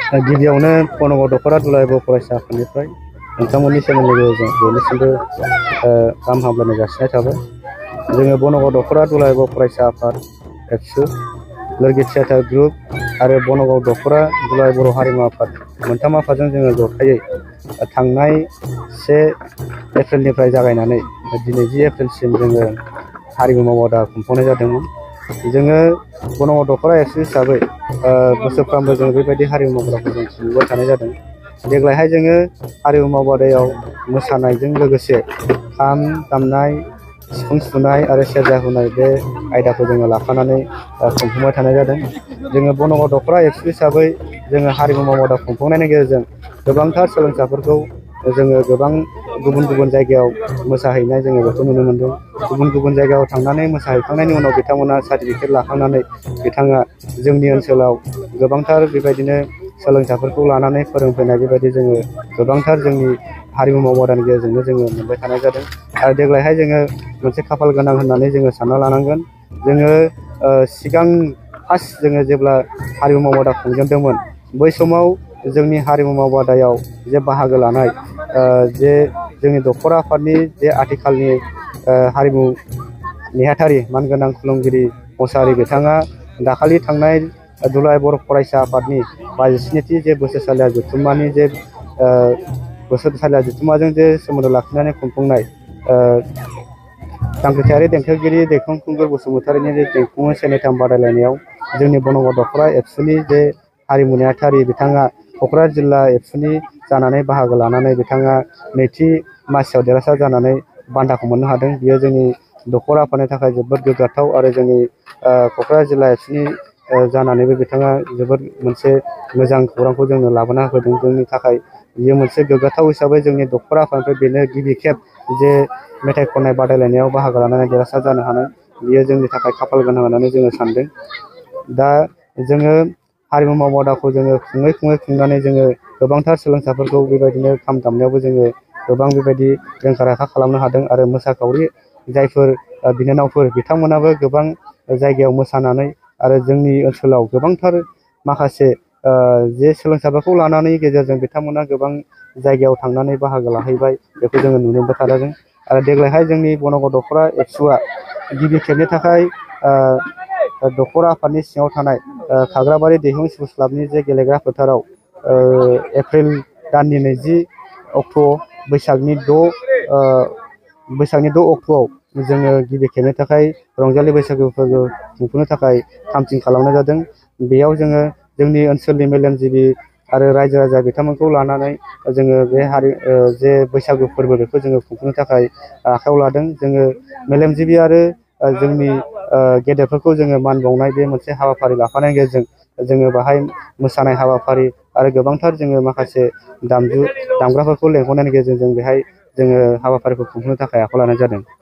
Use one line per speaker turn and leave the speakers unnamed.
गिबियावनो बनगाव दख'रा दुलाराय बर' फरायसा आफादनिफ्राय नोंथांमोननि सोमोन्दै बयनिसिमबो गाहाम हामलायनाय जासिनाय थाबाय। जोङो बनगाव दख'रा दुलाराय बर' फरायसा आफाद एबसु, लोरगि थियाटार ग्रुप आरो बनगाव दख'रा दुलाराय बर' हारिमु आफाद मोनथाम आफादजों जोङो जथायै थांनाय 1 एप्रिलनिफ्राय जागायनानै दिनै 10 एप्रिलसिम जोङो हारिमु मावबादा खुंफुंनाय जादोंमोन। जोङो बनगाव दख'रा एबसु हिसाबै बोसोरफ्रोमबो जों बेबायदि हारिमु मावबादाखौ जों खुंबोबाय थानाय जादों। देग्लायहाय जोङो हारिमु मावबादायाव मोसानायजों लोगोसे खाम दामनाय, सिफुं सुनाय आरो सेरजा हुनाय बे आयदाखौ जोङो लाफानानै खुंफुंबाय थानाय जादों। जोङो बनगाव दख'रा एबसु हिसाबै जोङो हारिमु मावबादा खुंफुंनायनि गेजेरजों गोबांथार सोलोंसाफोरखौ जोङो गोबां गुबुन गुबुन जायगायाव मोसाहैनाय जोङो बेखौ नुनो मोनदों। गुबुन गुबुन जायगायाव थांनानै मोसाहैखांनायनि उनाव बिथांमोना सार्टिफिकेट लाखांनानै बिथाङा जोंनि ओनसोलाव गोबांथार बेबायदिनो सोलोंसाफोरखौ लानानै फोरोंफैनाय बेबायदि जोङो गोबांथार जोंनि हारिमु मावबादानि गेजेरजोंनो जोङो मोनबाय थानाय जादों। आरो देग्लायहाय जोङो मोनसे खाफाल गोनां होननानै जोङो सानना लानांगोन। जोङो सिगां फार्स्ट जोङो जेब्ला हारिमु मावबादा खुंजेनदोंमोन बै समाव जोंनि हारिमु मावबादायाव जे बाहागो लानाय जे जोंनि दख'रा आफादनि जे आथिखालनि हारिमु नेहाथारि मानगोनां खुलुमगिरि मुसाहारि बिथाङा दाखालि थांनाय दुलाराय बर' फरायसा आफादनि 52थि जे बोसोरसालिया जथुम्मानि जे बोसोरसालिया जथुम्माजों जे सोमोन्दो लाखिनानै खुंफुंनाय जांख्रिथायारि देंखोगिरि दैखां खुंगुर बसुमतारिनि जे देंखोमु सेनेथाम बादायलायनायाव जोंनि बनगाव दख'रा एबसुनि जे हारिमु नेहाथारि बिथाङा क'क्राझार जिल्ला एबसुनि जानानै बाहागो लानानै बिथाङा नैथि मासियाव देरहासार जानानै बान्थाखौ मोननो हादों। बियो जोंनि दख'रा आफादनि थाखाय जोबोद गोग्गाथाव आरो जोंनि क'क्राझार जिल्ला एबसुनि जानानैबो बिथाङा जोबोद मोनसे मोजां खौरांखौ जोंनो लाबोना होदों। जोंनि थाखाय बियो मोनसे गोग्गाथाव हिसाबै जोंनि दख'रा आफादनिफ्राय बेनो गिबि खेब जे मेथाइ खननाय बादायलायनायाव बाहागो लानानै देरहासार जानो हानाय, बियो जोंनि थाखाय खाफाल गोनां होननानै जोङो सानदों। दा जोङो हारिमु मावबादाखौ जोङो खुङै खुंनानै जोङो गोबांथार सोलोंसाफोरखौ बेबायदिनो खाम दामनायावबो जोङो गोबां बेबायदि रोंखा राखा खालामनो हादों आरो मोसाखावरि जायफोर बिनानावफोर बिथांमोनाबो गोबां जायगायाव मोसानानै आरो जोंनि ओनसोलाव गोबांथार माखासे जे सोलोंसाफोरखौ लानानै गेजेरजों बिथांमोना गोबां जायगायाव थांनानै बाहागो लाहैबाय, बेखौ जोङो नुनो मोनबाय थादों। आरो देग्लायहाय जोंनि बनगाव दख'रा एबसुआ गिबि खेबनि थाखाय दख'रा आफादनि सिङाव थानाय खाग्राबारि दैहुं स्पर्टस क्लाबनि जे गेलेग्रा फोथाराव एप्रिल दाननि 20 अक्ट' बैसागनि 6 अक्ट'आव जोङो गिबि खेबनि थाखाय रंजालि बैसागु फोरबो खुंफुंनो थाखाय थाम-थिम खालामनाय जादों। बेयाव जोङो जोंनि ओनसोलनि मेलेमजिबि आरो रायजो राजा बिथांमोनखौ लानानै जोङो बे जे बैसागु फोरबो बेखौ जोङो खुंफुंनो थाखाय आखायाव लादों। जोङो मेलेमजिबि आरो जोंनि गेदेरफोरखौ जोङो मान बावनाय बे मोनसे हाबाफारि लाफानायनि गेजेरजों जोङो बाहाय मोसानाय हाबाफारि आरो गोबांथार जोङो माखासे दामग्राफोरखौ लेंहरनायनि गेजेरजों बेहाय जोङो हाबाफारिखौ खुंफुंनो थाखाय आखायाव लानाय जादों।